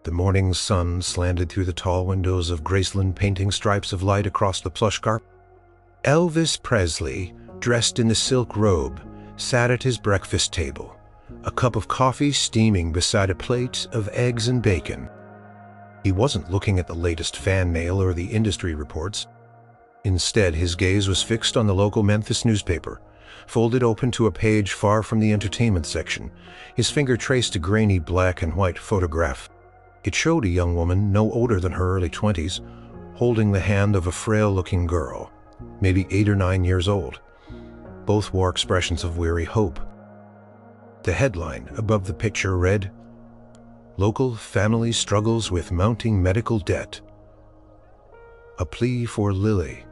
The morning sun slanted through the tall windows of Graceland, painting stripes of light across the plush carpet. Elvis Presley, dressed in the silk robe, sat at his breakfast table, a cup of coffee steaming beside a plate of eggs and bacon. He wasn't looking at the latest fan mail or the industry reports. Instead, his gaze was fixed on the local Memphis newspaper, folded open to a page far from the entertainment section. His finger traced a grainy black and white photograph. It showed a young woman no older than her early 20s, holding the hand of a frail-looking girl, maybe 8 or 9 years old. Both wore expressions of weary hope. The headline above the picture read, "Local family struggles with mounting medical debt. A plea for Lily."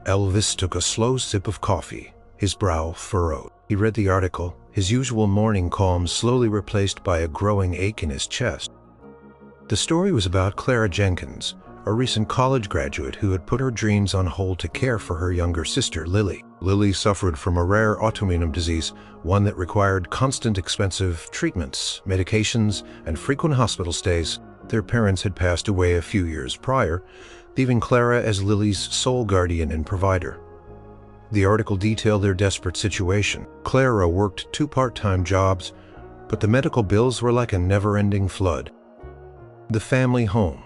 Elvis took a slow sip of coffee, his brow furrowed. He read the article, his usual morning calm slowly replaced by a growing ache in his chest. The story was about Clara Jenkins, a recent college graduate who had put her dreams on hold to care for her younger sister, Lily. Lily suffered from a rare autoimmune disease, one that required constant expensive treatments, medications, and frequent hospital stays. Their parents had passed away a few years prior, leaving Clara as Lily's sole guardian and provider. The article detailed their desperate situation. Clara worked 2 part-time jobs, but the medical bills were like a never-ending flood. The family home,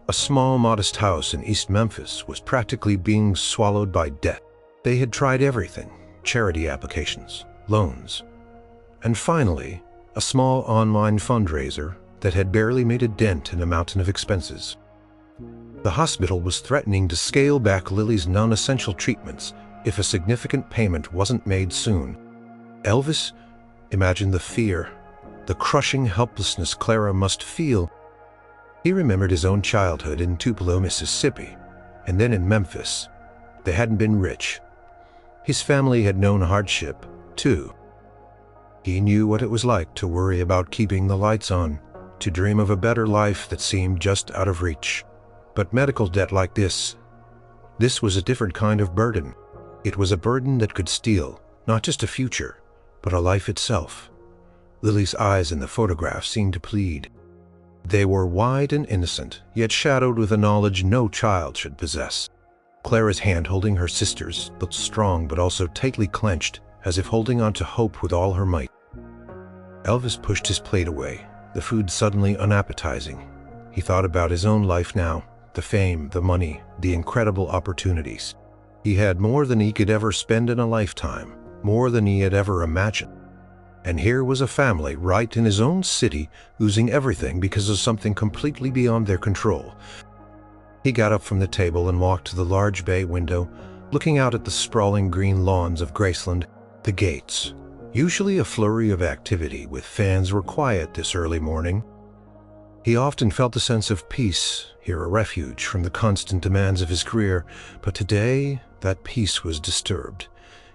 a small, modest house in East Memphis, was practically being swallowed by debt. They had tried everything: charity applications, loans, and finally, a small online fundraiser that had barely made a dent in a mountain of expenses. The hospital was threatening to scale back Lily's non-essential treatments if a significant payment wasn't made soon. Elvis imagined the fear, the crushing helplessness Clara must feel. He remembered his own childhood in Tupelo, Mississippi, and then in Memphis. They hadn't been rich. His family had known hardship, too. He knew what it was like to worry about keeping the lights on, to dream of a better life that seemed just out of reach. But medical debt like this was a different kind of burden. It was a burden that could steal, not just a future, but a life itself. Lily's eyes in the photograph seemed to plead. They were wide and innocent, yet shadowed with a knowledge no child should possess. Clara's hand holding her sister's looked strong but also tightly clenched, as if holding on to hope with all her might. Elvis pushed his plate away, the food suddenly unappetizing. He thought about his own life now, the fame, the money, the incredible opportunities. He had more than he could ever spend in a lifetime, more than he had ever imagined. And here was a family right in his own city losing everything because of something completely beyond their control. He got up from the table and walked to the large bay window, looking out at the sprawling green lawns of Graceland. The gates, usually a flurry of activity with fans, were quiet this early morning. He often felt a sense of peace here, a refuge from the constant demands of his career, but today that peace was disturbed.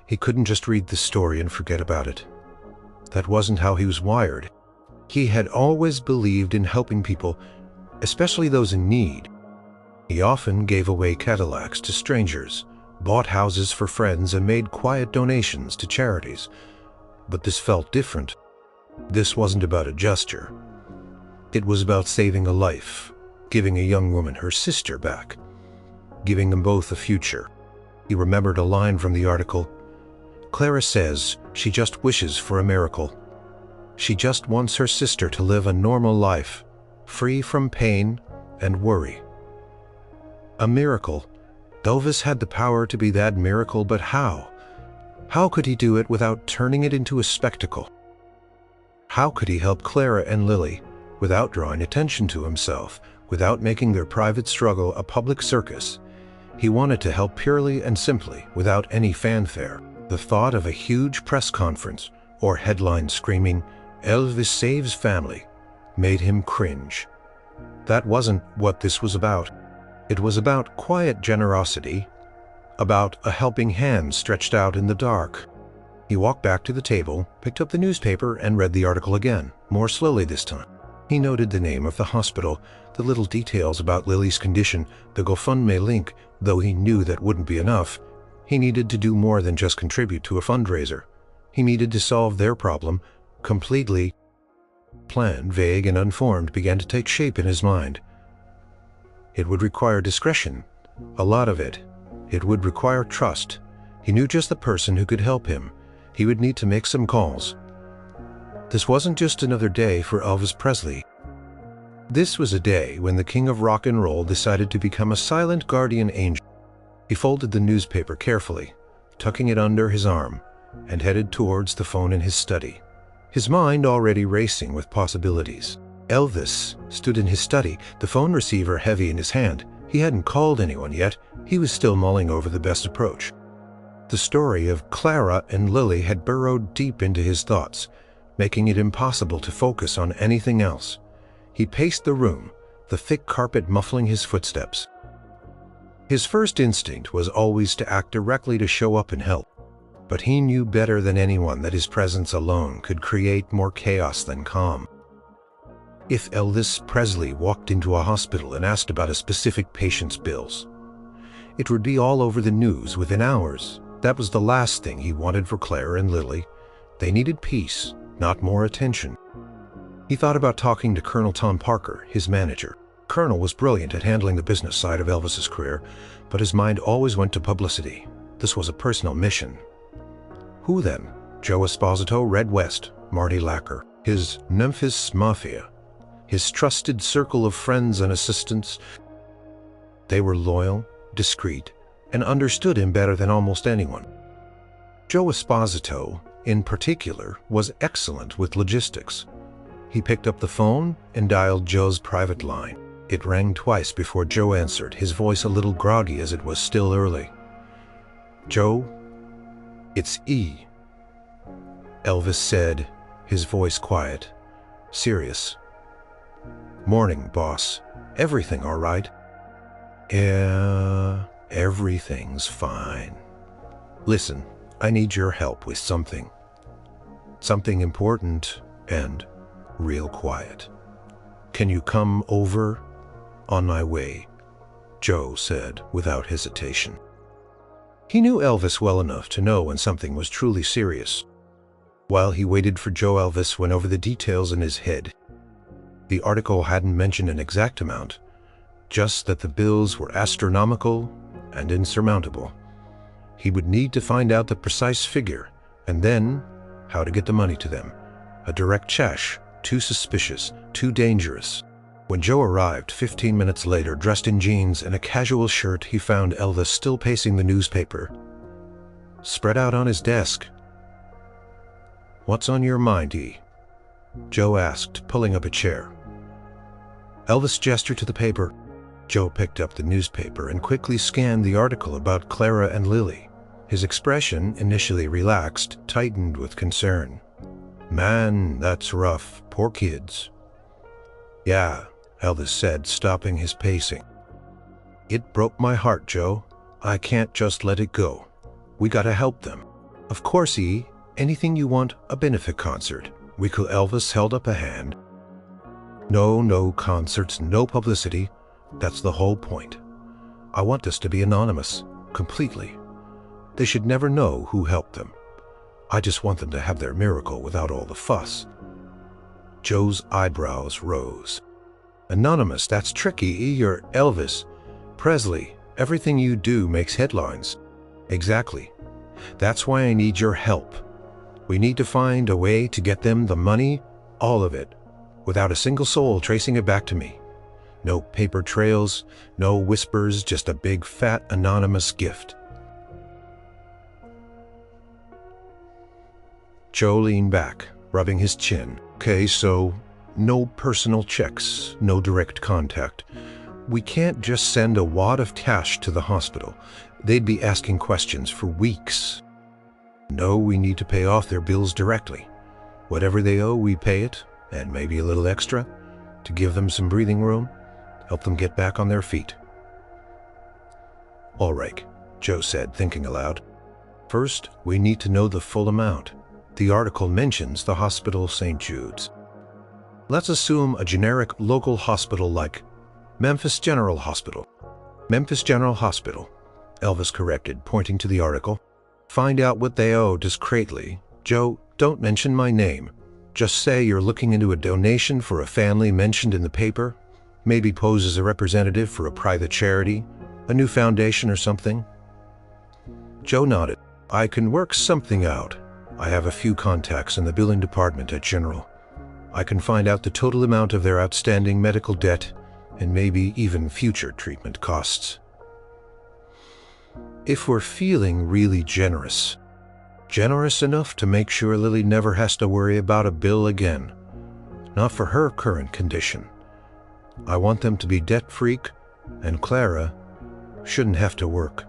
He couldn't just read the story and forget about it. That wasn't how he was wired. He had always believed in helping people, especially those in need. He often gave away Cadillacs to strangers, bought houses for friends, and made quiet donations to charities. But this felt different. This wasn't about a gesture. It was about saving a life, giving a young woman her sister back, giving them both a future. He remembered a line from the article. Clara says she just wishes for a miracle. She just wants her sister to live a normal life, free from pain and worry. A miracle. Elvis had the power to be that miracle, but how? How could he do it without turning it into a spectacle? How could he help Clara and Lily without drawing attention to himself, without making their private struggle a public circus? He wanted to help purely and simply, without any fanfare. The thought of a huge press conference or headline screaming, "Elvis saves family," made him cringe. That wasn't what this was about. It was about quiet generosity, about a helping hand stretched out in the dark. He walked back to the table, picked up the newspaper, and read the article again, more slowly this time. He noted the name of the hospital, the little details about Lily's condition, the GoFundMe link, though he knew that wouldn't be enough. He needed to do more than just contribute to a fundraiser. He needed to solve their problem completely. Plan, vague and unformed, began to take shape in his mind. It would require discretion, a lot of it. It would require trust. He knew just the person who could help him. He would need to make some calls. This wasn't just another day for Elvis Presley. This was a day when the king of rock and roll decided to become a silent guardian angel. He folded the newspaper carefully, tucking it under his arm, and headed towards the phone in his study, his mind already racing with possibilities. Elvis stood in his study, the phone receiver heavy in his hand. He hadn't called anyone yet. He was still mulling over the best approach. The story of Clara and Lily had burrowed deep into his thoughts, making it impossible to focus on anything else. He paced the room, the thick carpet muffling his footsteps. His first instinct was always to act directly to show up and help, but he knew better than anyone that his presence alone could create more chaos than calm. If Elvis Presley walked into a hospital and asked about a specific patient's bills, it would be all over the news within hours. That was the last thing he wanted for Clara and Lily. They needed peace, not more attention. He thought about talking to Colonel Tom Parker, his manager. Colonel was brilliant at handling the business side of Elvis's career, but his mind always went to publicity. This was a personal mission. Who then? Joe Esposito, Red West, Marty Lacker, his Memphis Mafia, his trusted circle of friends and assistants. They were loyal, discreet, and understood him better than almost anyone. Joe Esposito, in particular, was excellent with logistics. He picked up the phone and dialed Joe's private line. It rang twice before Joe answered, his voice a little groggy as it was still early. "Joe, it's E," Elvis said, his voice quiet, serious. "Morning, boss. Everything all right?" "Yeah, everything's fine. Listen, I need your help with something. Something important and real quiet. Can you come over?" "On my way," Joe said without hesitation. He knew Elvis well enough to know when something was truly serious. While he waited for Joe, Elvis went over the details in his head. The article hadn't mentioned an exact amount, just that the bills were astronomical and insurmountable. He would need to find out the precise figure, and then how to get the money to them. A direct cash, too suspicious, too dangerous. When Joe arrived 15 minutes later, dressed in jeans and a casual shirt, he found Elvis still pacing the newspaper, spread out on his desk. "What's on your mind, E?" Joe asked, pulling up a chair. Elvis gestured to the paper. Joe picked up the newspaper and quickly scanned the article about Clara and Lily. His expression, initially relaxed, tightened with concern. "Man, that's rough. Poor kids." "Yeah," Elvis said, stopping his pacing. "It broke my heart, Joe. I can't just let it go. We gotta help them." "Of course, E. Anything you want. A benefit concert." Elvis held up a hand. No concerts, no publicity. That's the whole point. I want this to be anonymous, completely. They should never know who helped them. I just want them to have their miracle without all the fuss." Joe's eyebrows rose. "Anonymous, that's tricky, E. You're Elvis Presley. Everything you do makes headlines." "Exactly. That's why I need your help. We need to find a way to get them the money, all of it, without a single soul tracing it back to me. No paper trails, no whispers, just a big, fat, anonymous gift." Joe leaned back, rubbing his chin. "Okay, so no personal checks, no direct contact. We can't just send a wad of cash to the hospital. They'd be asking questions for weeks. No, we need to pay off their bills directly. Whatever they owe, we pay it, and maybe a little extra, to give them some breathing room, help them get back on their feet." "All right," Joe said, thinking aloud. "First, we need to know the full amount. The article mentions the hospital St. Jude's. Let's assume a generic local hospital like Memphis General Hospital." "Memphis General Hospital," Elvis corrected, pointing to the article. "Find out what they owe discreetly. Joe, don't mention my name. Just say you're looking into a donation for a family mentioned in the paper. Maybe pose as a representative for a private charity, a new foundation or something. Joe nodded. I can work something out. I have a few contacts in the billing department at General. I can find out the total amount of their outstanding medical debt and maybe even future treatment costs. If we're feeling really generous enough to make sure Lily never has to worry about a bill again. Not for her current condition. I want them to be debt-free, and Clara shouldn't have to work.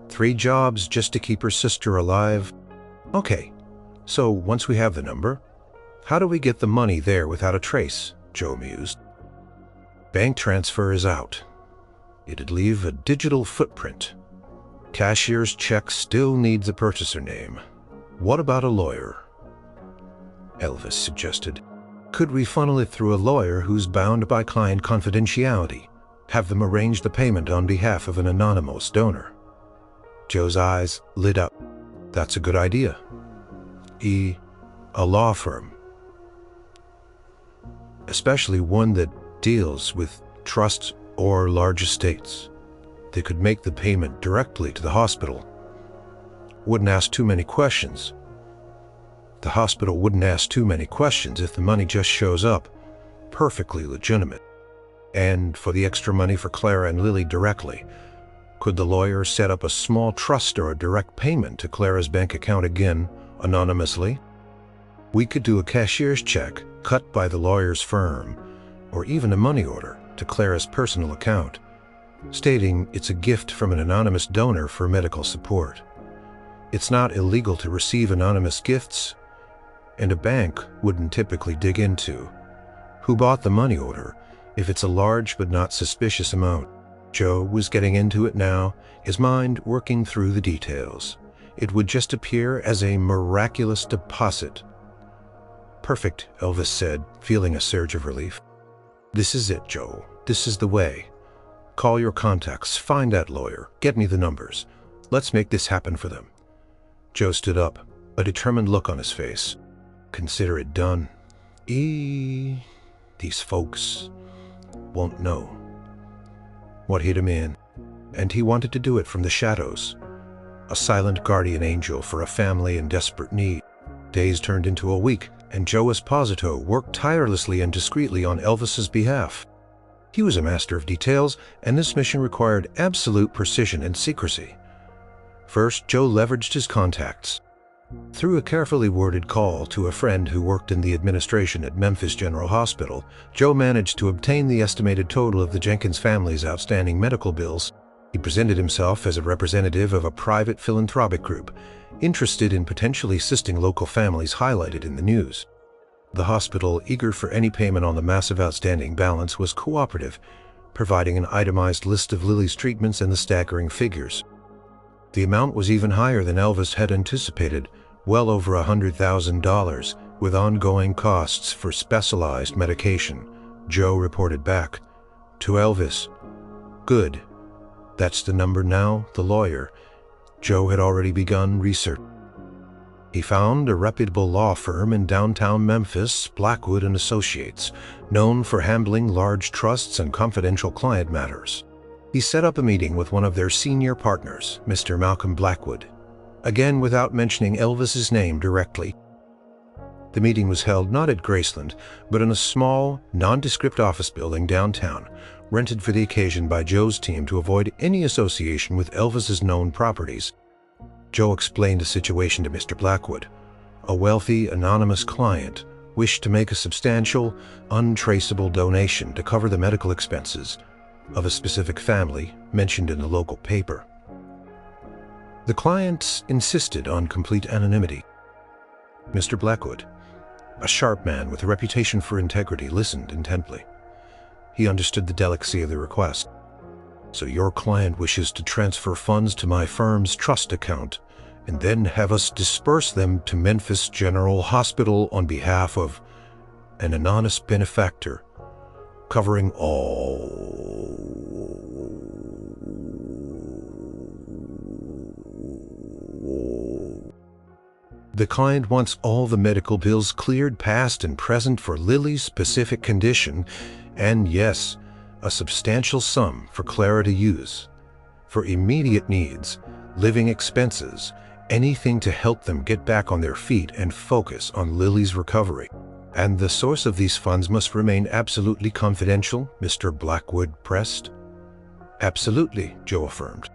3 jobs just to keep her sister alive. Okay, so once we have the number, how do we get the money there without a trace? Joe mused. Bank transfer is out. It'd leave a digital footprint. Cashier's check still needs a purchaser name. What about a lawyer? Elvis suggested. Could we funnel it through a lawyer who's bound by client confidentiality? Have them arrange the payment on behalf of an anonymous donor? Joe's eyes lit up. That's a good idea. A law firm. Especially one that deals with trusts or large estates. They could make the payment directly to the hospital. Wouldn't ask too many questions. The hospital wouldn't ask too many questions if the money just shows up. Perfectly legitimate. And for the extra money for Clara and Lily directly, could the lawyer set up a small trust or a direct payment to Clara's bank account again, anonymously? We could do a cashier's check cut by the lawyer's firm, or even a money order to Clara's personal account, stating it's a gift from an anonymous donor for medical support. It's not illegal to receive anonymous gifts, and a bank wouldn't typically dig into who bought the money order if it's a large but not suspicious amount. Joe was getting into it now, his mind working through the details. It would just appear as a miraculous deposit. Perfect, Elvis said, feeling a surge of relief. This is it, Joe. This is the way. Call your contacts, find that lawyer, get me the numbers. Let's make this happen for them. Joe stood up, a determined look on his face. Consider it done. These folks won't know what hit him in, and he wanted to do it from the shadows. A silent guardian angel for a family in desperate need. Days turned into a week, and Joe Esposito worked tirelessly and discreetly on Elvis's behalf. He was a master of details, and this mission required absolute precision and secrecy. First, Joe leveraged his contacts. Through a carefully worded call to a friend who worked in the administration at Memphis General Hospital, Joe managed to obtain the estimated total of the Jenkins family's outstanding medical bills. He presented himself as a representative of a private philanthropic group, interested in potentially assisting local families highlighted in the news. The hospital, eager for any payment on the massive outstanding balance, was cooperative, providing an itemized list of Lily's treatments and the staggering figures. The amount was even higher than Elvis had anticipated, well over $100,000, with ongoing costs for specialized medication, Joe reported back. To Elvis, "Good. That's the number now, the lawyer." Joe had already begun research. He found a reputable law firm in downtown Memphis, Blackwood and Associates, known for handling large trusts and confidential client matters. He set up a meeting with one of their senior partners, Mr. Malcolm Blackwood, again without mentioning Elvis's name directly. The meeting was held not at Graceland, but in a small, nondescript office building downtown, rented for the occasion by Joe's team to avoid any association with Elvis's known properties. Joe explained the situation to Mr. Blackwood. A wealthy, anonymous client wished to make a substantial, untraceable donation to cover the medical expenses of a specific family mentioned in the local paper. The client insisted on complete anonymity. Mr. Blackwood, a sharp man with a reputation for integrity, listened intently. He understood the delicacy of the request. "So your client wishes to transfer funds to my firm's trust account and then have us disperse them to Memphis General Hospital on behalf of an anonymous benefactor, covering all." The client wants all the medical bills cleared past and present for Lily's specific condition, and yes, a substantial sum for Clara to use. For immediate needs, living expenses, anything to help them get back on their feet and focus on Lily's recovery. And the source of these funds must remain absolutely confidential, Mr. Blackwood pressed. Absolutely, Joe affirmed.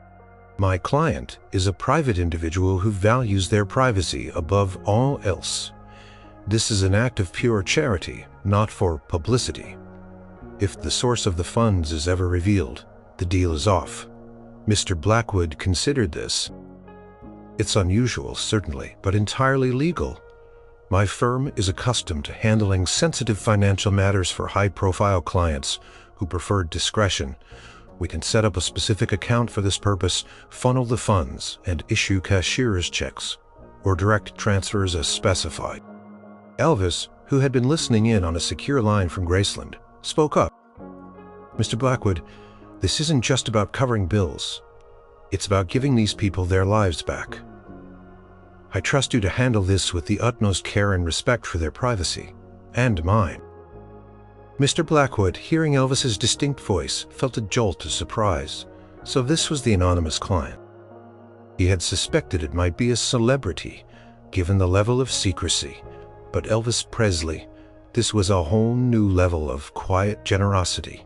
My client is a private individual who values their privacy above all else. This is an act of pure charity, not for publicity. If the source of the funds is ever revealed, the deal is off. Mr. Blackwood considered this. It's unusual, certainly, but entirely legal. My firm is accustomed to handling sensitive financial matters for high-profile clients who prefer discretion. We can set up a specific account for this purpose, funnel the funds, and issue cashier's checks or direct transfers as specified. Elvis, who had been listening in on a secure line from Graceland, spoke up. Mr. Blackwood, this isn't just about covering bills. It's about giving these people their lives back. I trust you to handle this with the utmost care and respect for their privacy, and mine. Mr. Blackwood, hearing Elvis's distinct voice, felt a jolt of surprise. So this was the anonymous client. He had suspected it might be a celebrity, given the level of secrecy. But Elvis Presley, this was a whole new level of quiet generosity.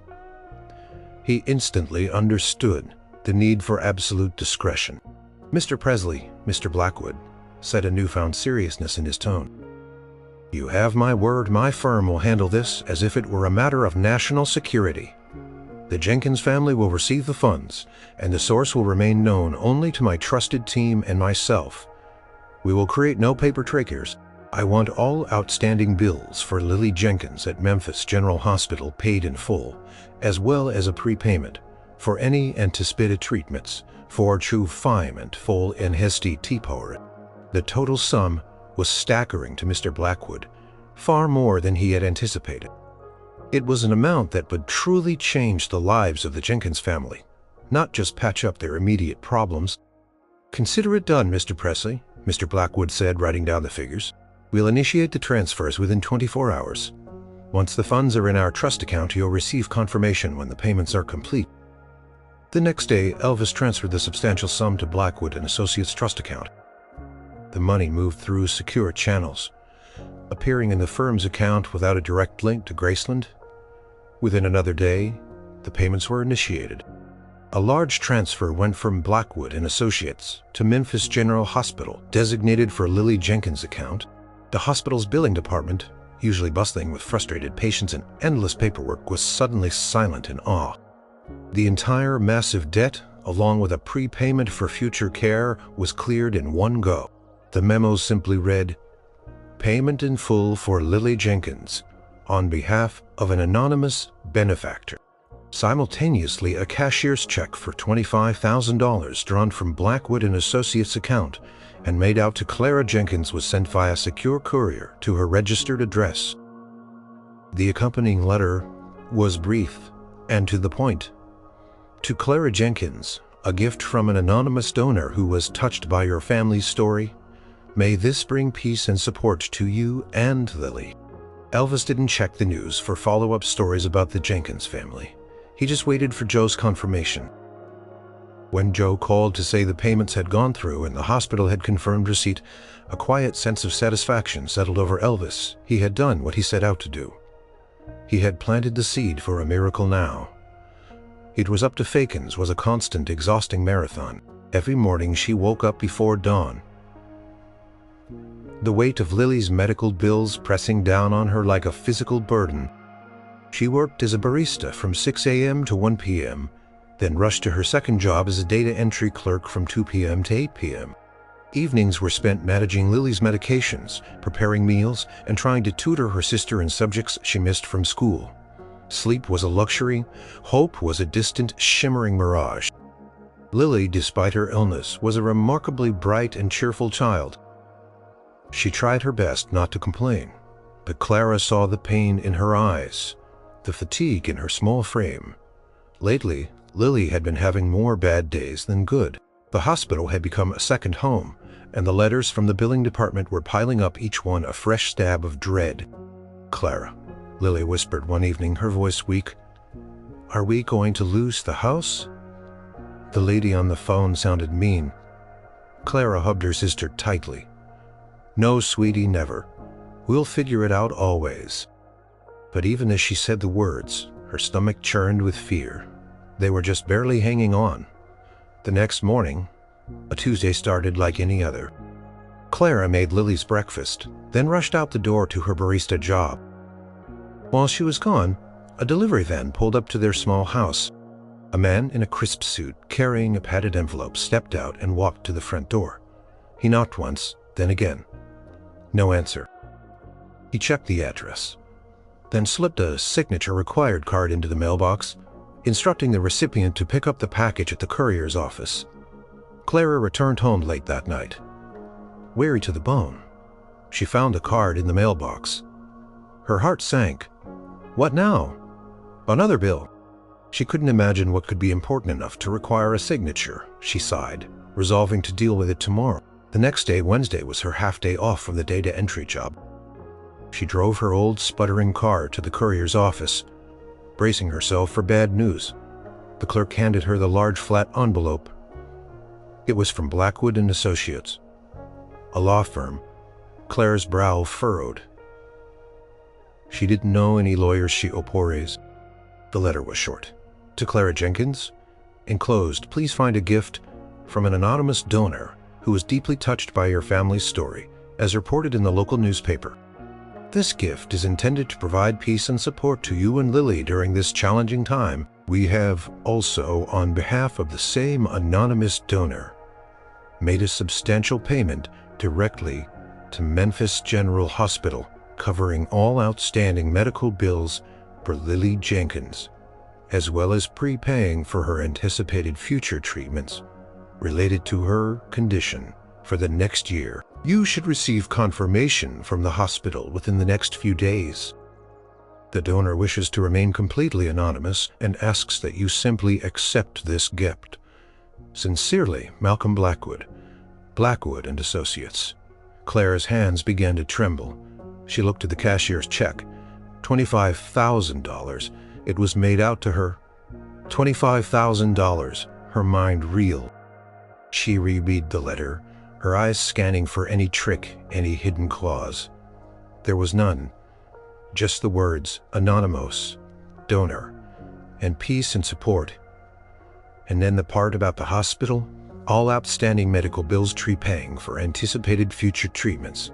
He instantly understood the need for absolute discretion. Mr. Presley, Mr. Blackwood, said, a newfound seriousness in his tone. You have my word, my firm will handle this as if it were a matter of national security. The Jenkins family will receive the funds, and the source will remain known only to my trusted team and myself. We will create no paper trackers. I want all outstanding bills for Lily Jenkins at Memphis General Hospital paid in full, as well as a prepayment for any anticipated treatments for Chu Fime and full enlisted T-Power. The total sum was staggering to Mr. Blackwood, far more than he had anticipated. It was an amount that would truly change the lives of the Jenkins family, not just patch up their immediate problems. Consider it done, Mr. Presley, Mr. Blackwood said, writing down the figures. We'll initiate the transfers within 24 hours. Once the funds are in our trust account, you'll receive confirmation when the payments are complete. The next day, Elvis transferred the substantial sum to Blackwood & Associates' trust account. The money moved through secure channels, appearing in the firm's account without a direct link to Graceland. Within another day, the payments were initiated. A large transfer went from Blackwood & Associates to Memphis General Hospital, designated for Lily Jenkins' account. The hospital's billing department, usually bustling with frustrated patients and endless paperwork, was suddenly silent in awe. The entire massive debt, along with a prepayment for future care, was cleared in one go. The memo simply read, "Payment in full for Lily Jenkins, on behalf of an anonymous benefactor." Simultaneously, a cashier's check for $25,000 drawn from Blackwood & Associates' account and made out to Clara Jenkins was sent via secure courier to her registered address. The accompanying letter was brief and to the point. To Clara Jenkins, a gift from an anonymous donor who was touched by your family's story. May this bring peace and support to you and Lily. Elvis didn't check the news for follow-up stories about the Jenkins family. He just waited for Joe's confirmation. When Joe called to say the payments had gone through and the hospital had confirmed receipt, a quiet sense of satisfaction settled over Elvis. He had done what he set out to do. He had planted the seed for a miracle now. It was up to Fakin's was a constant, exhausting marathon. Every morning she woke up before dawn, the weight of Lily's medical bills pressing down on her like a physical burden. She worked as a barista from 6 a.m. to 1 p.m., then rushed to her second job as a data entry clerk from 2 p.m. to 8 p.m. Evenings were spent managing Lily's medications, preparing meals, and trying to tutor her sister in subjects she missed from school. Sleep was a luxury. Hope was a distant, shimmering mirage. Lily, despite her illness, was a remarkably bright and cheerful child. She tried her best not to complain, but Clara saw the pain in her eyes, the fatigue in her small frame. Lately, Lily had been having more bad days than good. The hospital had become a second home, and the letters from the billing department were piling up, each one a fresh stab of dread. "Clara," Lily whispered one evening, her voice weak, "are we going to lose the house?" The lady on the phone sounded mean. Clara hugged her sister tightly. "No, sweetie, never. We'll figure it out always." But even as she said the words, her stomach churned with fear. They were just barely hanging on. The next morning, a Tuesday started like any other. Clara made Lily's breakfast, then rushed out the door to her barista job. While she was gone, a delivery van pulled up to their small house. A man in a crisp suit, carrying a padded envelope, stepped out and walked to the front door. He knocked once, then again. No answer. He checked the address, then slipped a signature required card into the mailbox, instructing the recipient to pick up the package at the courier's office. Clara returned home late that night, weary to the bone. She found the card in the mailbox. Her heart sank. What now? Another bill. She couldn't imagine what could be important enough to require a signature. She sighed, resolving to deal with it tomorrow. The next day, Wednesday, was her half-day off from the data entry job. She drove her old, sputtering car to the courier's office, bracing herself for bad news. The clerk handed her the large flat envelope. It was from Blackwood and Associates, a law firm. Clara's brow furrowed. She didn't know any lawyers she opores. The letter was short. To Clara Jenkins, enclosed, please find a gift from an anonymous donor who was deeply touched by your family's story, as reported in the local newspaper. This gift is intended to provide peace and support to you and Lily during this challenging time. We have also, on behalf of the same anonymous donor, made a substantial payment directly to Memphis General Hospital, covering all outstanding medical bills for Lily Jenkins, as well as prepaying for her anticipated future treatments related to her condition for the next year. You should receive confirmation from the hospital within the next few days. The donor wishes to remain completely anonymous and asks that you simply accept this gift. Sincerely, Malcolm Blackwood, Blackwood and Associates. Clara's hands began to tremble. She looked at the cashier's check. $25,000. It was made out to her. $25,000. Her mind reeled. She reread the letter, her eyes scanning for any trick, any hidden clause. There was none. Just the words, anonymous, donor, and peace and support. And then the part about the hospital, all outstanding medical bills prepaying for anticipated future treatments.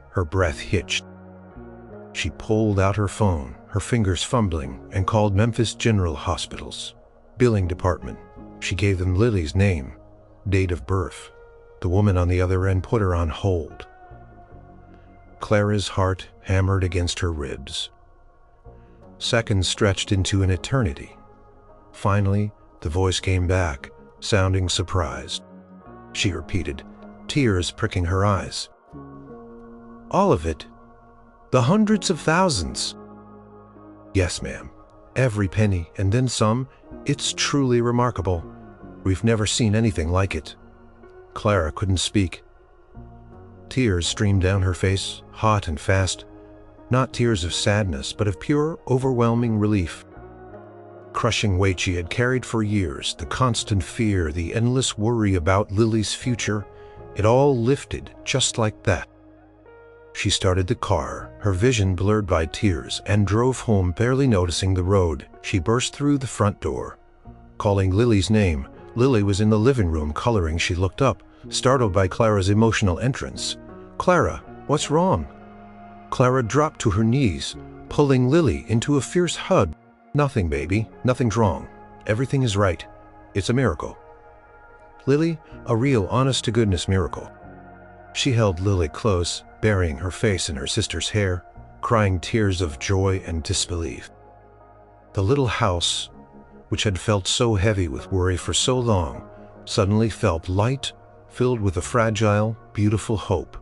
Her breath hitched. She pulled out her phone, her fingers fumbling, and called Memphis General Hospital's billing department. She gave them Lily's name, date of birth. The woman on the other end put her on hold. Clara's heart hammered against her ribs. Seconds stretched into an eternity. Finally, the voice came back, sounding surprised. She repeated, tears pricking her eyes. All of it? The hundreds of thousands? Yes, ma'am. Every penny, and then some. It's truly remarkable. We've never seen anything like it. Clara couldn't speak. Tears streamed down her face, hot and fast. Not tears of sadness, but of pure, overwhelming relief. Crushing weight she had carried for years, the constant fear, the endless worry about Lily's future, it all lifted just like that. She started the car, her vision blurred by tears, and drove home, barely noticing the road. She burst through the front door, calling Lily's name. Lily was in the living room, coloring. She looked up, startled by Clara's emotional entrance. "Clara, what's wrong?" Clara dropped to her knees, pulling Lily into a fierce hug. "Nothing, baby. Nothing's wrong. Everything is right. It's a miracle." Lily, a real honest-to-goodness miracle. She held Lily close, burying her face in her sister's hair, crying tears of joy and disbelief. The little house, which had felt so heavy with worry for so long, suddenly felt light, filled with a fragile, beautiful hope.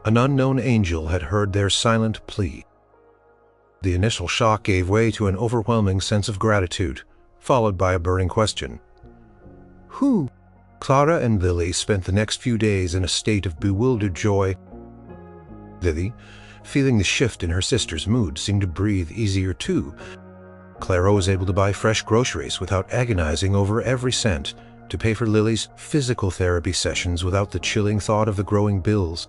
An unknown angel had heard their silent plea. The initial shock gave way to an overwhelming sense of gratitude, followed by a burning question. Who? Clara and Lily spent the next few days in a state of bewildered joy. Lily, feeling the shift in her sister's mood, seemed to breathe easier too. Clara was able to buy fresh groceries without agonizing over every cent, to pay for Lily's physical therapy sessions without the chilling thought of the growing bills.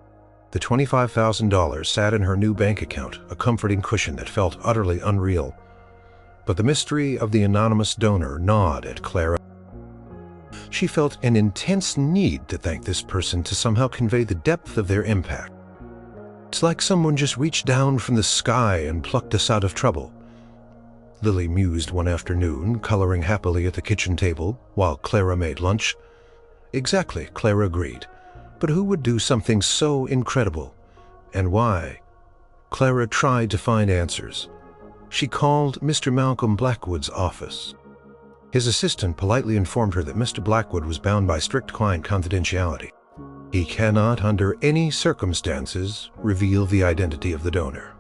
The $25,000 sat in her new bank account, a comforting cushion that felt utterly unreal. But the mystery of the anonymous donor gnawed at Clara. She felt an intense need to thank this person, to somehow convey the depth of their impact. It's like someone just reached down from the sky and plucked us out of trouble. Lily mused one afternoon, coloring happily at the kitchen table while Clara made lunch. Exactly, Clara agreed. But who would do something so incredible? And why? Clara tried to find answers. She called Mr. Malcolm Blackwood's office. His assistant politely informed her that Mr. Blackwood was bound by strict client confidentiality. He cannot, under any circumstances, reveal the identity of the donor.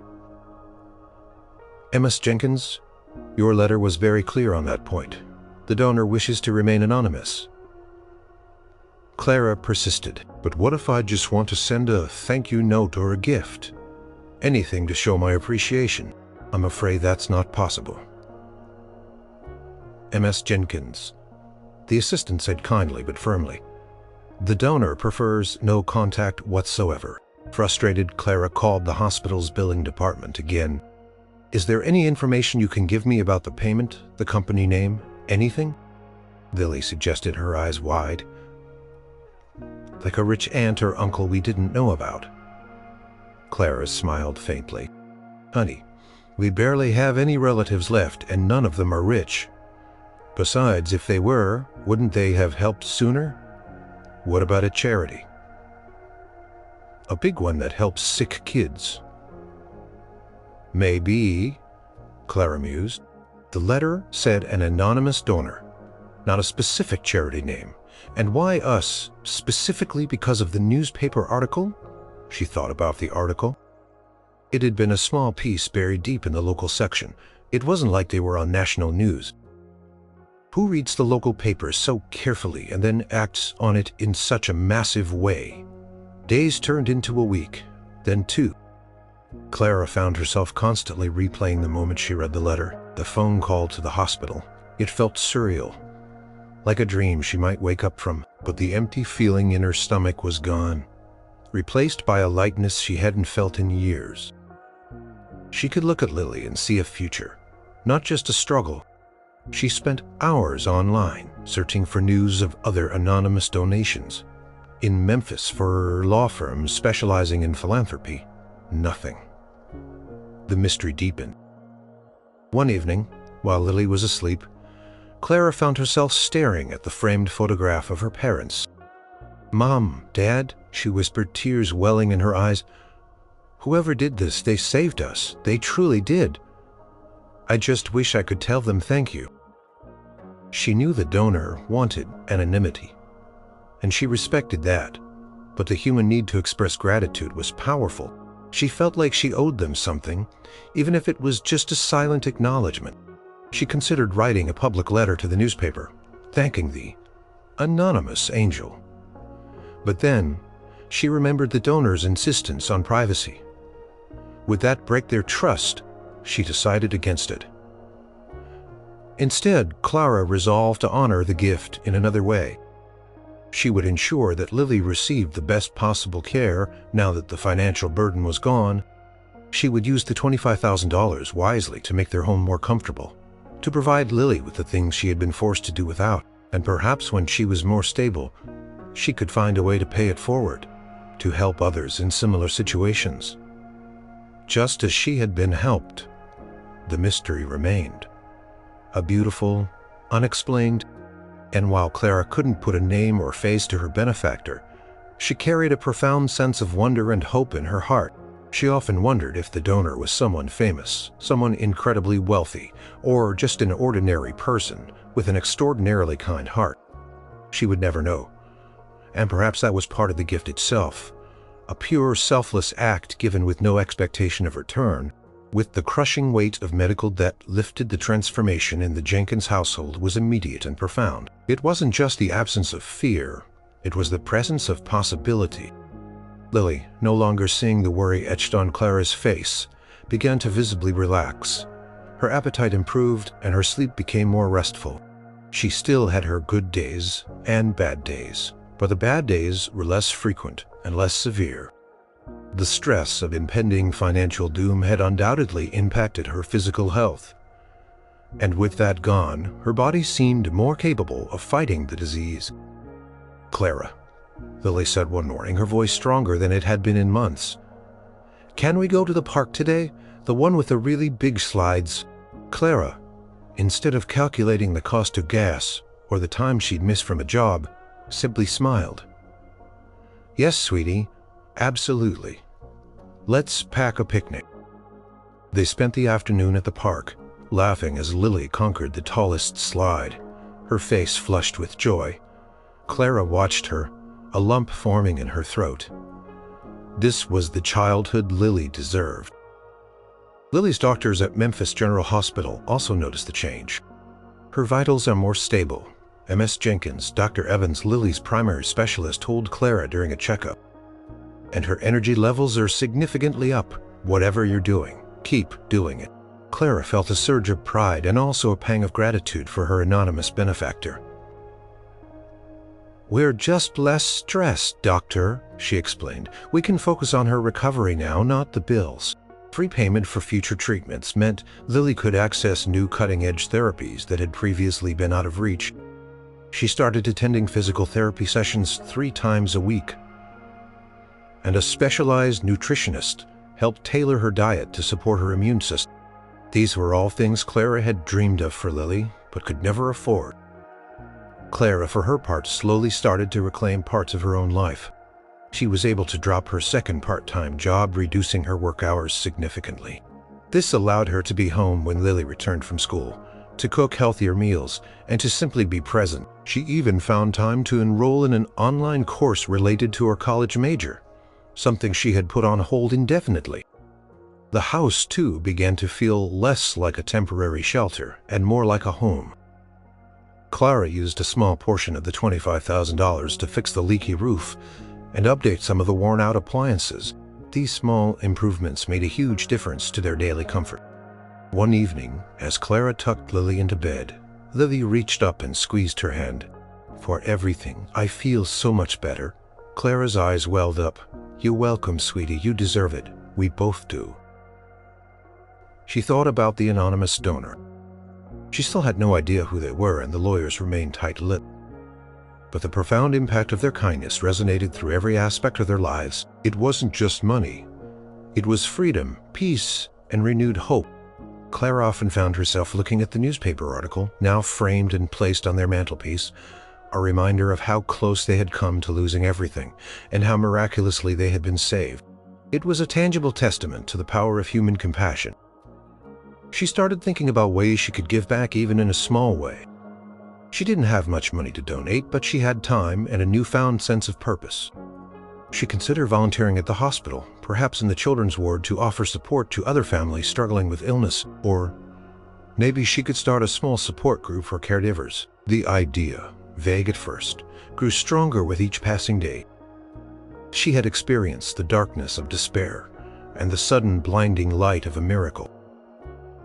Ms. Jenkins, your letter was very clear on that point. The donor wishes to remain anonymous. Clara persisted. But what if I just want to send a thank you note or a gift? Anything to show my appreciation. I'm afraid that's not possible. Ms. Jenkins, the assistant said kindly but firmly. The donor prefers no contact whatsoever. Frustrated, Clara called the hospital's billing department again. Is there any information you can give me about the payment, the company name, anything? Lily suggested, her eyes wide. Like a rich aunt or uncle we didn't know about. Clara smiled faintly. Honey, we barely have any relatives left, and none of them are rich. Besides, if they were, wouldn't they have helped sooner? What about a charity? A big one that helps sick kids. Maybe, Clara mused. The letter said an anonymous donor, not a specific charity name. And why us, specifically because of the newspaper article? She thought about the article. It had been a small piece buried deep in the local section. It wasn't like they were on national news. Who reads the local paper so carefully and then acts on it in such a massive way? Days turned into a week, then 2. Clara found herself constantly replaying the moment she read the letter, the phone call to the hospital. It felt surreal, like a dream she might wake up from, but the empty feeling in her stomach was gone, replaced by a lightness she hadn't felt in years. She could look at Lily and see a future, not just a struggle. She spent hours online searching for news of other anonymous donations. In Memphis, for law firms specializing in philanthropy, nothing. The mystery deepened. One evening, while Lily was asleep, Clara found herself staring at the framed photograph of her parents. Mom, Dad, she whispered, tears welling in her eyes. Whoever did this, they saved us. They truly did. I just wish I could tell them thank you. She knew the donor wanted anonymity, and she respected that, but the human need to express gratitude was powerful. She felt like she owed them something, even if it was just a silent acknowledgement. She considered writing a public letter to the newspaper, thanking the anonymous angel. But then, she remembered the donor's insistence on privacy. Would that break their trust? She decided against it. Instead, Clara resolved to honor the gift in another way. She would ensure that Lily received the best possible care now that the financial burden was gone. She would use the $25,000 wisely to make their home more comfortable, to provide Lily with the things she had been forced to do without, and perhaps when she was more stable, she could find a way to pay it forward, to help others in similar situations. Just as she had been helped, the mystery remained. A beautiful, unexplained, and while Clara couldn't put a name or face to her benefactor, she carried a profound sense of wonder and hope in her heart. She often wondered if the donor was someone famous, someone incredibly wealthy, or just an ordinary person with an extraordinarily kind heart. She would never know. And perhaps that was part of the gift itself, a pure, selfless act given with no expectation of return. With the crushing weight of medical debt lifted, the transformation in the Jenkins household was immediate and profound. It wasn't just the absence of fear, it was the presence of possibility. Lily, no longer seeing the worry etched on Clara's face, began to visibly relax. Her appetite improved and her sleep became more restful. She still had her good days and bad days, but the bad days were less frequent and less severe. The stress of impending financial doom had undoubtedly impacted her physical health. And with that gone, her body seemed more capable of fighting the disease. "Clara," Lily said one morning, her voice stronger than it had been in months. "Can we go to the park today? The one with the really big slides?" Clara, instead of calculating the cost of gas or the time she'd miss from a job, simply smiled. "Yes, sweetie, absolutely. Let's pack a picnic." They spent the afternoon at the park, laughing as Lily conquered the tallest slide, her face flushed with joy. Clara watched her, a lump forming in her throat. This was the childhood Lily deserved. Lily's doctors at Memphis General Hospital also noticed the change. "Her vitals are more stable," MS Jenkins, Dr. Evans, Lily's primary specialist, told Clara during a checkup. "And her energy levels are significantly up. Whatever you're doing, keep doing it." Clara felt a surge of pride and also a pang of gratitude for her anonymous benefactor. "We're just less stressed, doctor," she explained. "We can focus on her recovery now, not the bills." Free payment for future treatments meant Lily could access new cutting-edge therapies that had previously been out of reach. She started attending physical therapy sessions 3 times a week. And a specialized nutritionist helped tailor her diet to support her immune system. These were all things Clara had dreamed of for Lily, but could never afford. Clara, for her part, slowly started to reclaim parts of her own life. She was able to drop her second part-time job, reducing her work hours significantly. This allowed her to be home when Lily returned from school, to cook healthier meals, and to simply be present. She even found time to enroll in an online course related to her college major, something she had put on hold indefinitely. The house, too, began to feel less like a temporary shelter and more like a home. Clara used a small portion of the $25,000 to fix the leaky roof and update some of the worn-out appliances. These small improvements made a huge difference to their daily comfort. One evening, as Clara tucked Lily into bed, Lily reached up and squeezed her hand. "For everything, I feel so much better." Clara's eyes welled up. "You're welcome, sweetie. You deserve it. We both do." She thought about the anonymous donor. She still had no idea who they were, and the lawyers remained tight-lipped. But the profound impact of their kindness resonated through every aspect of their lives. It wasn't just money. It was freedom, peace, and renewed hope. Clara often found herself looking at the newspaper article, now framed and placed on their mantelpiece, a reminder of how close they had come to losing everything, and how miraculously they had been saved. It was a tangible testament to the power of human compassion. She started thinking about ways she could give back even in a small way. She didn't have much money to donate, but she had time and a newfound sense of purpose. She considered volunteering at the hospital, perhaps in the children's ward, to offer support to other families struggling with illness, or maybe she could start a small support group for caregivers. The idea, vague at first, grew stronger with each passing day. She had experienced the darkness of despair and the sudden blinding light of a miracle.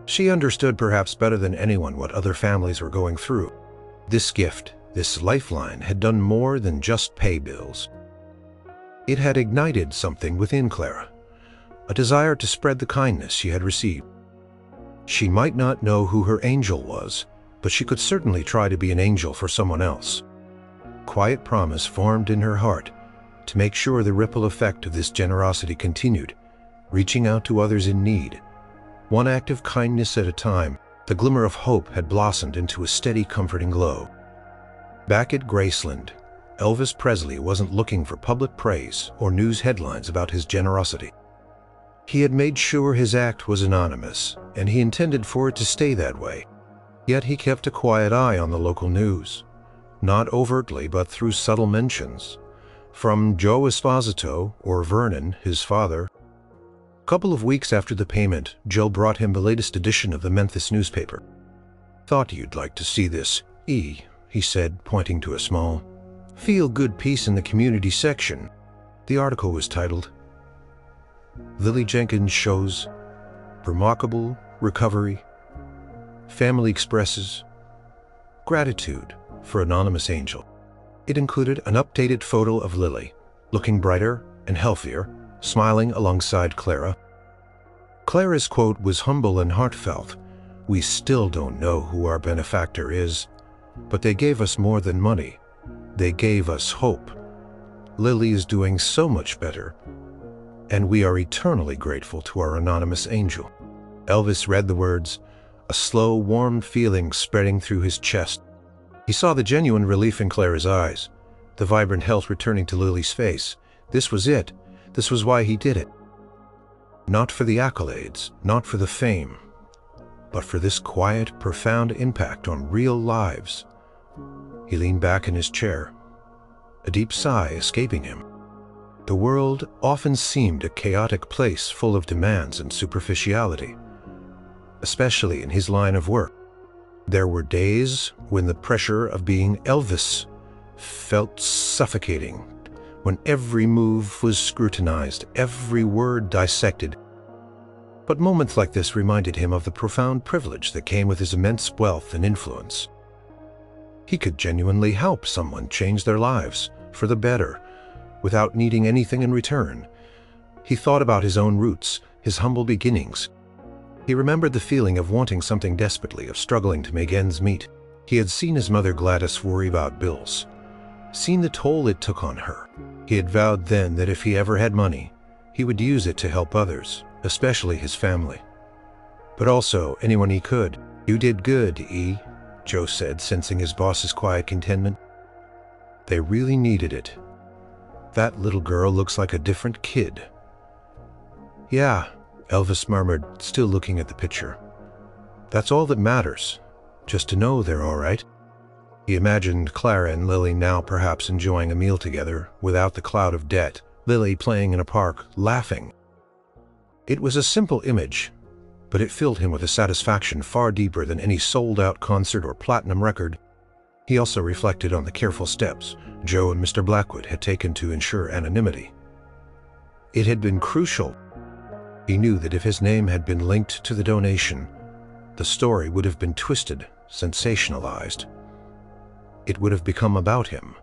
She understood perhaps better than anyone what other families were going through. This gift, this lifeline, had done more than just pay bills. It had ignited something within Clara, a desire to spread the kindness she had received. She might not know who her angel was, but she could certainly try to be an angel for someone else. Quiet promise formed in her heart to make sure the ripple effect of this generosity continued, reaching out to others in need. One act of kindness at a time, the glimmer of hope had blossomed into a steady, comforting glow. Back at Graceland, Elvis Presley wasn't looking for public praise or news headlines about his generosity. He had made sure his act was anonymous, and he intended for it to stay that way. Yet he kept a quiet eye on the local news, not overtly but through subtle mentions. From Joe Esposito, or Vernon, his father, A couple of weeks after the payment, Joe brought him the latest edition of the Memphis newspaper. "Thought you'd like to see this, E," he said, pointing to a small, feel-good piece in the community section. The article was titled, "Lily Jenkins Shows Remarkable Recovery. Family Expresses Gratitude for Anonymous Angel." It included an updated photo of Lily, looking brighter and healthier, smiling alongside Clara. Clara's quote was humble and heartfelt. "We still don't know who our benefactor is, but they gave us more than money. They gave us hope. Lily is doing so much better, and we are eternally grateful to our anonymous angel." Elvis read the words, a slow, warm feeling spreading through his chest. He saw the genuine relief in Clara's eyes, the vibrant health returning to Lily's face. This was it. This was why he did it. Not for the accolades, not for the fame, but for this quiet, profound impact on real lives. He leaned back in his chair, a deep sigh escaping him. The world often seemed a chaotic place full of demands and superficiality, especially in his line of work. There were days when the pressure of being Elvis felt suffocating, when every move was scrutinized, every word dissected. But moments like this reminded him of the profound privilege that came with his immense wealth and influence. He could genuinely help someone change their lives for the better, without needing anything in return. He thought about his own roots, his humble beginnings. He remembered the feeling of wanting something desperately, of struggling to make ends meet. He had seen his mother Gladys worry about bills, seen the toll it took on her. He had vowed then that if he ever had money, he would use it to help others, especially his family. But also anyone he could. "You did good, E," Joe said, sensing his boss's quiet contentment. "They really needed it. That little girl looks like a different kid." "Yeah," Elvis murmured, still looking at the picture. "That's all that matters, just to know they're all right." He imagined Clara and Lily now perhaps enjoying a meal together, without the cloud of debt, Lily playing in a park, laughing. It was a simple image, but it filled him with a satisfaction far deeper than any sold-out concert or platinum record. He also reflected on the careful steps Joe and Mr. Blackwood had taken to ensure anonymity. It had been crucial. He knew that if his name had been linked to the donation, the story would have been twisted, sensationalized. It would have become about him,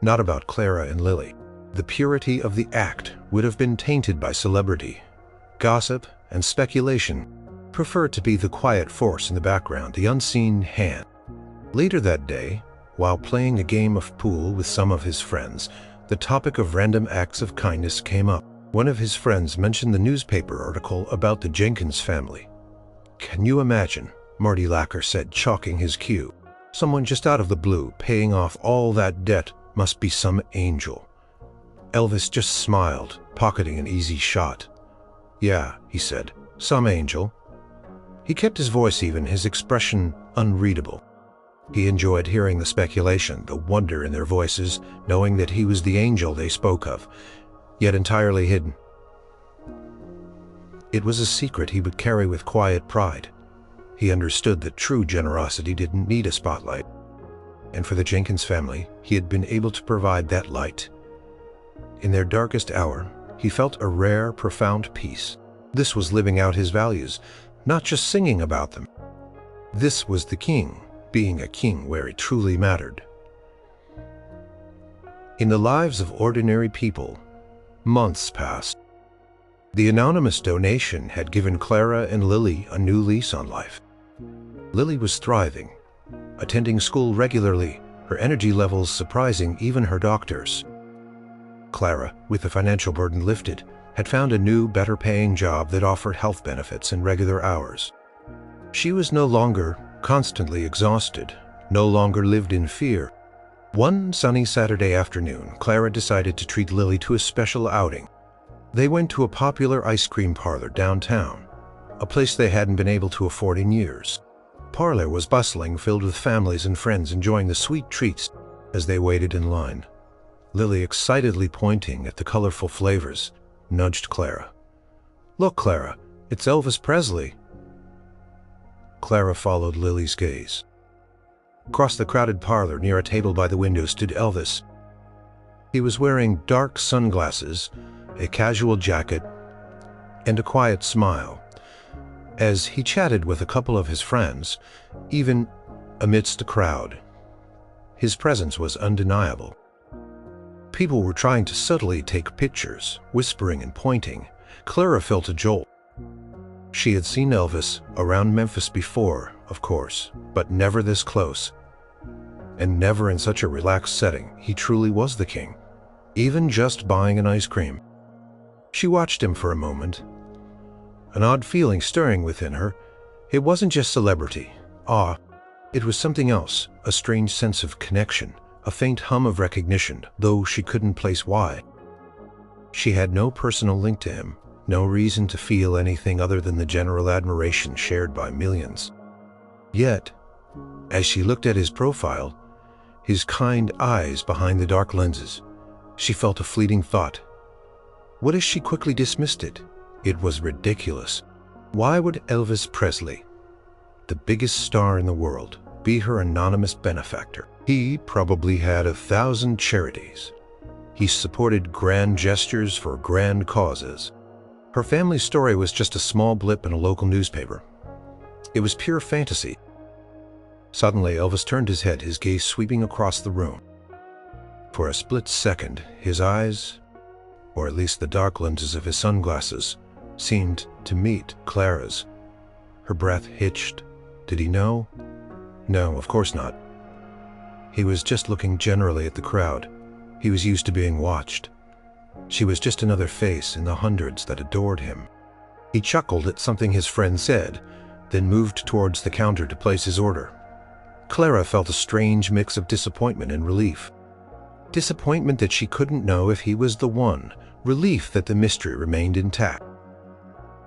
not about Clara and Lily. The purity of the act would have been tainted by celebrity. Gossip and speculation preferred to be the quiet force in the background, the unseen hand. Later that day, while playing a game of pool with some of his friends, the topic of random acts of kindness came up. One of his friends mentioned the newspaper article about the Jenkins family. "Can you imagine?" Marty Lacker said, chalking his cue. "Someone just out of the blue paying off all that debt must be some angel." Elvis just smiled, pocketing an easy shot. "Yeah," he said, "some angel." He kept his voice even, his expression unreadable. He enjoyed hearing the speculation, the wonder in their voices, knowing that he was the angel they spoke of, yet entirely hidden. It was a secret he would carry with quiet pride. He understood that true generosity didn't need a spotlight, and for the Jenkins family, he had been able to provide that light. In their darkest hour, he felt a rare, profound peace. This was living out his values, not just singing about them. This was the king, being a king where it truly mattered. In the lives of ordinary people, months passed. The anonymous donation had given Clara and Lily a new lease on life. Lily was thriving, attending school regularly, her energy levels surprising even her doctors. Clara, with the financial burden lifted, had found a new, better-paying job that offered health benefits and regular hours. She was no longer constantly exhausted, no longer lived in fear. One sunny Saturday afternoon, Clara decided to treat Lily to a special outing. They went to a popular ice cream parlor downtown, a place they hadn't been able to afford in years. The parlor was bustling, filled with families and friends enjoying the sweet treats as they waited in line. Lily, excitedly pointing at the colorful flavors, nudged Clara. "Look, Clara, it's Elvis Presley." Clara followed Lily's gaze. Across the crowded parlor, near a table by the window, stood Elvis. He was wearing dark sunglasses, a casual jacket, and a quiet smile, as he chatted with a couple of his friends, even amidst the crowd. His presence was undeniable. People were trying to subtly take pictures, whispering and pointing. Clara felt a jolt. She had seen Elvis around Memphis before, of course, but never this close. And never in such a relaxed setting. He truly was the king, even just buying an ice cream. She watched him for a moment, an odd feeling stirring within her. It wasn't just celebrity, awe. It was something else, a strange sense of connection, a faint hum of recognition, though she couldn't place why. She had no personal link to him, no reason to feel anything other than the general admiration shared by millions. Yet, as she looked at his profile, his kind eyes behind the dark lenses, she felt a fleeting thought. What if she quickly dismissed it? It was ridiculous. Why would Elvis Presley, the biggest star in the world, be her anonymous benefactor? He probably had 1,000 charities. He supported grand gestures for grand causes. Her family's story was just a small blip in a local newspaper. It was pure fantasy. Suddenly, Elvis turned his head, his gaze sweeping across the room. For a split second, his eyes, or at least the dark lenses of his sunglasses, seemed to meet Clara's. Her breath hitched. Did he know? No, of course not. He was just looking generally at the crowd. He was used to being watched. She was just another face in the hundreds that adored him. He chuckled at something his friend said, then moved towards the counter to place his order. Clara felt a strange mix of disappointment and relief. Disappointment that she couldn't know if he was the one, relief that the mystery remained intact.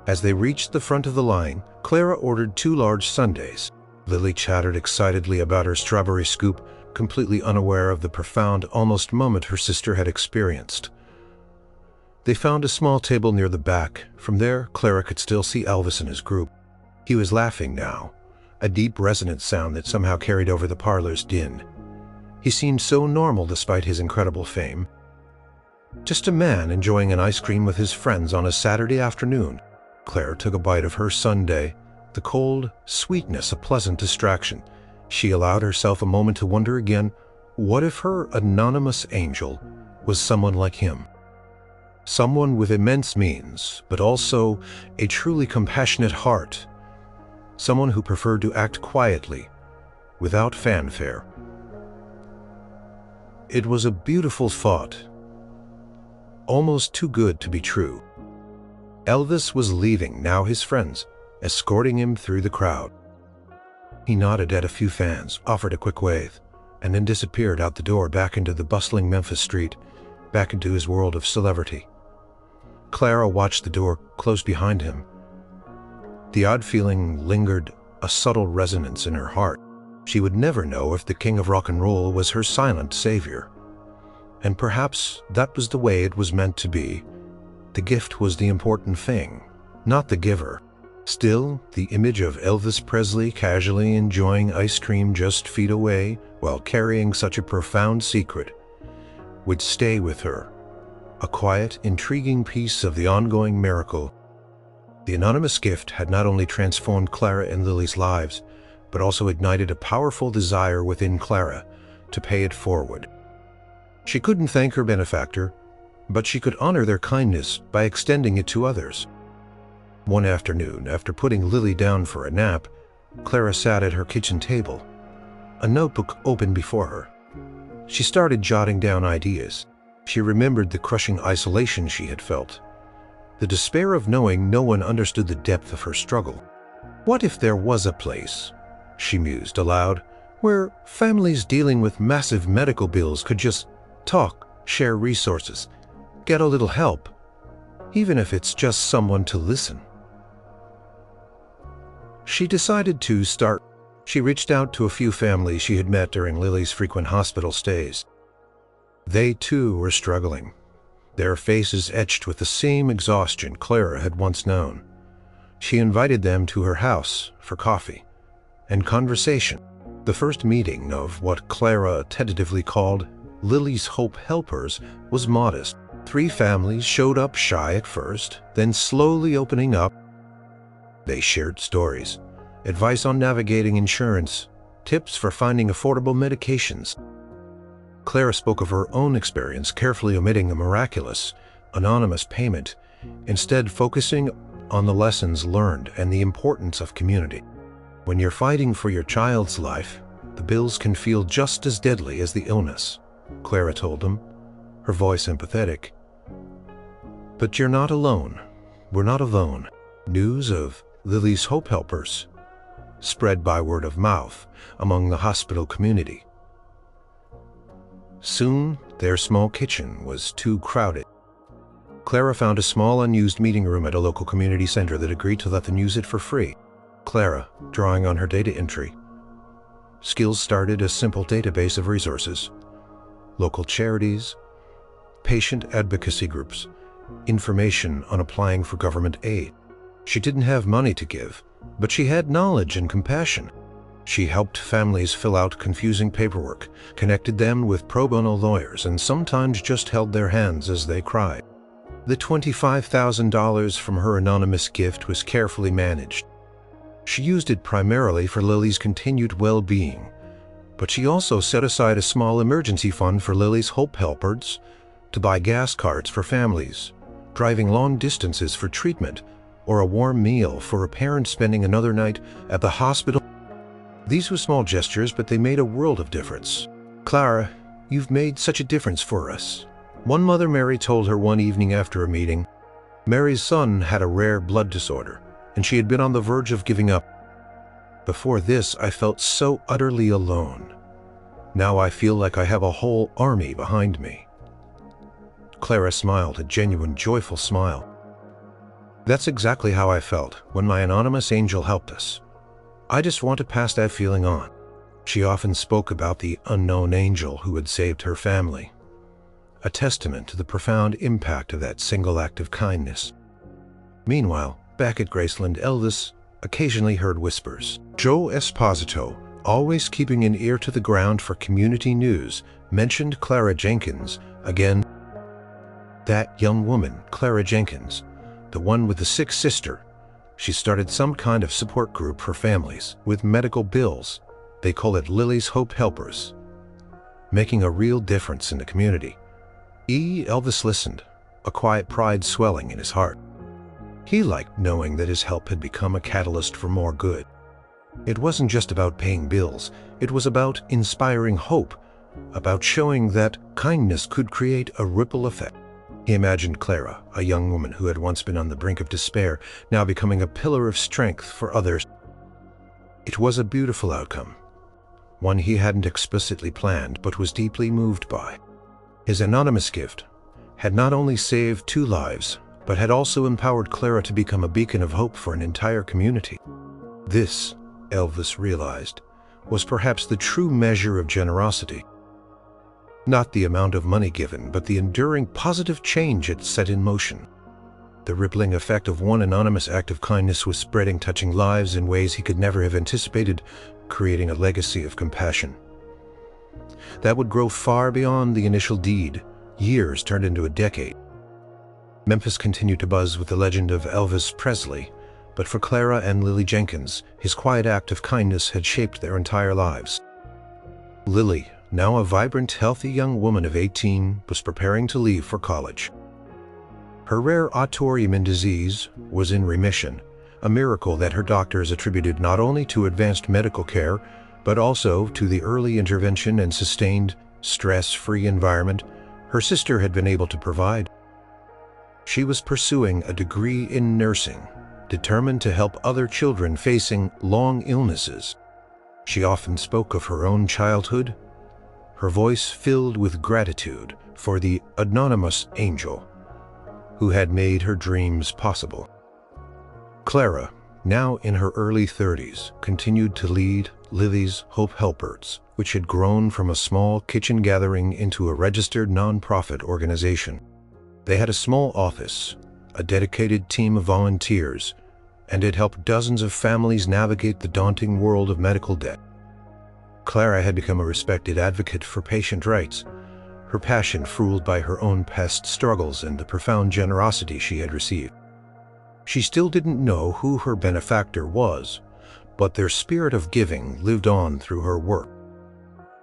As they reached the front of the line, Clara ordered 2 large sundaes. Lily chattered excitedly about her strawberry scoop, completely unaware of the profound, almost moment her sister had experienced. They found a small table near the back. From there, Clara could still see Elvis and his group. He was laughing now, a deep resonant sound that somehow carried over the parlor's din. He seemed so normal despite his incredible fame. Just a man enjoying an ice cream with his friends on a Saturday afternoon. Clara took a bite of her sundae, the cold sweetness a pleasant distraction. She allowed herself a moment to wonder again, what if her anonymous angel was someone like him? Someone with immense means, but also a truly compassionate heart. Someone who preferred to act quietly, without fanfare. It was a beautiful thought, almost too good to be true. Elvis was leaving, now his friends, escorting him through the crowd. He nodded at a few fans, offered a quick wave, and then disappeared out the door back into the bustling Memphis street, back into his world of celebrity. Clara watched the door close behind him. The odd feeling lingered, a subtle resonance in her heart. She would never know if the king of rock and roll was her silent savior. And perhaps that was the way it was meant to be. The gift was the important thing, not the giver. Still, the image of Elvis Presley casually enjoying ice cream just feet away while carrying such a profound secret would stay with her. A quiet, intriguing piece of the ongoing miracle. The anonymous gift had not only transformed Clara and Lily's lives, but also ignited a powerful desire within Clara to pay it forward. She couldn't thank her benefactor, but she could honor their kindness by extending it to others. One afternoon, after putting Lily down for a nap, Clara sat at her kitchen table, a notebook open before her. She started jotting down ideas. She remembered the crushing isolation she had felt, the despair of knowing no one understood the depth of her struggle. What if there was a place, she mused aloud, where families dealing with massive medical bills could just talk, share resources, get a little help, even if it's just someone to listen. She decided to start. She reached out to a few families she had met during Lily's frequent hospital stays. They too were struggling. their faces etched with the same exhaustion Clara had once known. She invited them to her house for coffee and conversation. The first meeting of what Clara tentatively called Lily's Hope Helpers was modest. 3 families showed up shy at first, then slowly opening up. They shared stories, advice on navigating insurance, tips for finding affordable medications. Clara spoke of her own experience, carefully omitting the miraculous, anonymous payment, instead focusing on the lessons learned and the importance of community. When you're fighting for your child's life, the bills can feel just as deadly as the illness, Clara told them, her voice empathetic. But you're not alone. We're not alone. News of Lily's Hope Helpers spread by word of mouth among the hospital community. Soon, their small kitchen was too crowded. Clara found a small unused meeting room at a local community center that agreed to let them use it for free. Clara, drawing on her data entry skills, started a simple database of resources: local charities, patient advocacy groups, information on applying for government aid. She didn't have money to give, but she had knowledge and compassion. She helped families fill out confusing paperwork, connected them with pro bono lawyers, and sometimes just held their hands as they cried. The $25,000 from her anonymous gift was carefully managed. She used it primarily for Lily's continued well-being, but she also set aside a small emergency fund for Lily's Hope Helpers to buy gas cards for families driving long distances for treatment, or a warm meal for a parent spending another night at the hospital. These were small gestures, but they made a world of difference. "Clara, you've made such a difference for us," one mother Mary told her one evening after a meeting. Mary's son had a rare blood disorder, and she had been on the verge of giving up. "Before this, I felt so utterly alone. Now I feel like I have a whole army behind me." Clara smiled, a genuine, joyful smile. "That's exactly how I felt when my anonymous angel helped us. I just want to pass that feeling on." She often spoke about the unknown angel who had saved her family, a testament to the profound impact of that single act of kindness. Meanwhile, back at Graceland, Elvis occasionally heard whispers. Joe Esposito, always keeping an ear to the ground for community news, mentioned Clara Jenkins again. That young woman, Clara Jenkins, the one with the sick sister. She started some kind of support group for families with medical bills. They call it Lily's Hope Helpers, making a real difference in the community. Elvis listened, a quiet pride swelling in his heart. He liked knowing that his help had become a catalyst for more good. It wasn't just about paying bills. It was about inspiring hope, about showing that kindness could create a ripple effect. He imagined Clara, a young woman who had once been on the brink of despair, now becoming a pillar of strength for others. It was a beautiful outcome, one he hadn't explicitly planned but was deeply moved by. His anonymous gift had not only saved 2 lives, but had also empowered Clara to become a beacon of hope for an entire community. This, Elvis realized, was perhaps the true measure of generosity. Not the amount of money given, but the enduring positive change it set in motion. The rippling effect of one anonymous act of kindness was spreading, touching lives in ways he could never have anticipated, creating a legacy of compassion that would grow far beyond the initial deed. Years turned into a decade. Memphis continued to buzz with the legend of Elvis Presley, but for Clara and Lily Jenkins, his quiet act of kindness had shaped their entire lives. Lily, now a vibrant, healthy young woman of 18, was preparing to leave for college. Her rare autoimmune disease was in remission, a miracle that her doctors attributed not only to advanced medical care, but also to the early intervention and sustained, stress-free environment her sister had been able to provide. She was pursuing a degree in nursing, determined to help other children facing long illnesses. She often spoke of her own childhood, her voice filled with gratitude for the anonymous angel who had made her dreams possible. Clara, now in her early 30s, continued to lead Lily's Hope Helpers, which had grown from a small kitchen gathering into a registered nonprofit organization. They had a small office, a dedicated team of volunteers, and it helped dozens of families navigate the daunting world of medical debt. Clara had become a respected advocate for patient rights, her passion fueled by her own past struggles and the profound generosity she had received. She still didn't know who her benefactor was, but their spirit of giving lived on through her work.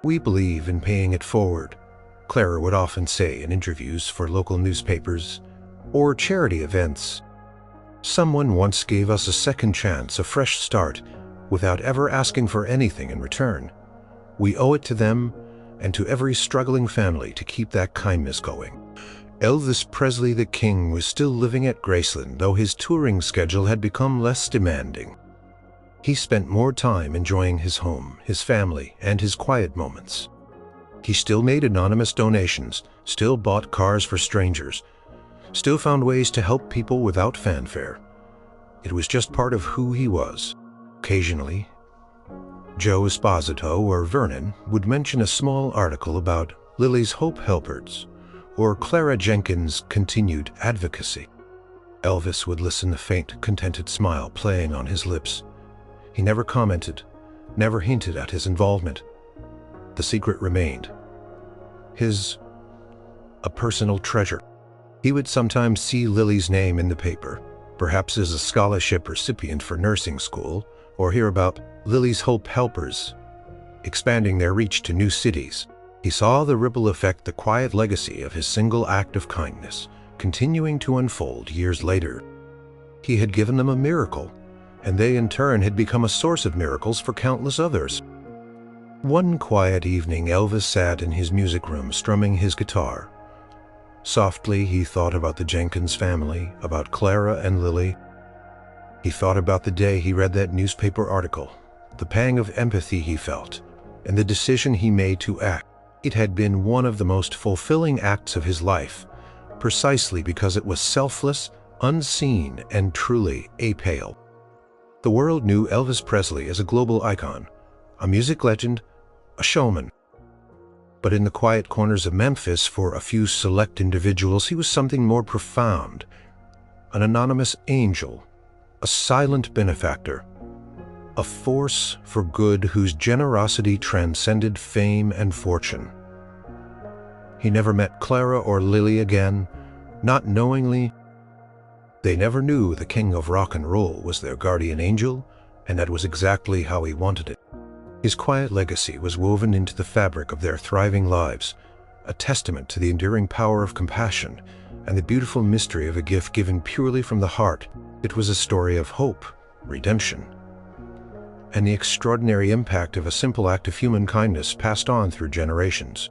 "We believe in paying it forward," Clara would often say in interviews for local newspapers or charity events. "Someone once gave us a second chance, a fresh start, without ever asking for anything in return. We owe it to them and to every struggling family to keep that kindness going." Elvis Presley the King was still living at Graceland, though his touring schedule had become less demanding. He spent more time enjoying his home, his family, and his quiet moments. He still made anonymous donations, still bought cars for strangers, still found ways to help people without fanfare. It was just part of who he was. Occasionally, Joe Esposito or Vernon would mention a small article about Lily's Hope Helpers or Clara Jenkins' continued advocacy. Elvis would listen, a faint, contented smile playing on his lips. He never commented, never hinted at his involvement. The secret remained. A personal treasure. He would sometimes see Lily's name in the paper, perhaps as a scholarship recipient for nursing school, or hear about Lily's Hope Helpers expanding their reach to new cities. He saw the ripple effect, the quiet legacy of his single act of kindness, continuing to unfold years later. He had given them a miracle, and they in turn had become a source of miracles for countless others. One quiet evening, Elvis sat in his music room strumming his guitar. Softly, he thought about the Jenkins family, about Clara and Lily. He thought about the day he read that newspaper article, the pang of empathy he felt, and the decision he made to act. It had been one of the most fulfilling acts of his life, precisely because it was selfless, unseen, and truly apale. The world knew Elvis Presley as a global icon, a music legend, a showman. But in the quiet corners of Memphis, for a few select individuals, he was something more profound, an anonymous angel, a silent benefactor, a force for good whose generosity transcended fame and fortune. He never met Clara or Lily again, not knowingly. They never knew the king of rock and roll was their guardian angel, and that was exactly how he wanted it. His quiet legacy was woven into the fabric of their thriving lives, a testament to the enduring power of compassion and the beautiful mystery of a gift given purely from the heart. It was a story of hope, redemption, and the extraordinary impact of a simple act of human kindness passed on through generations.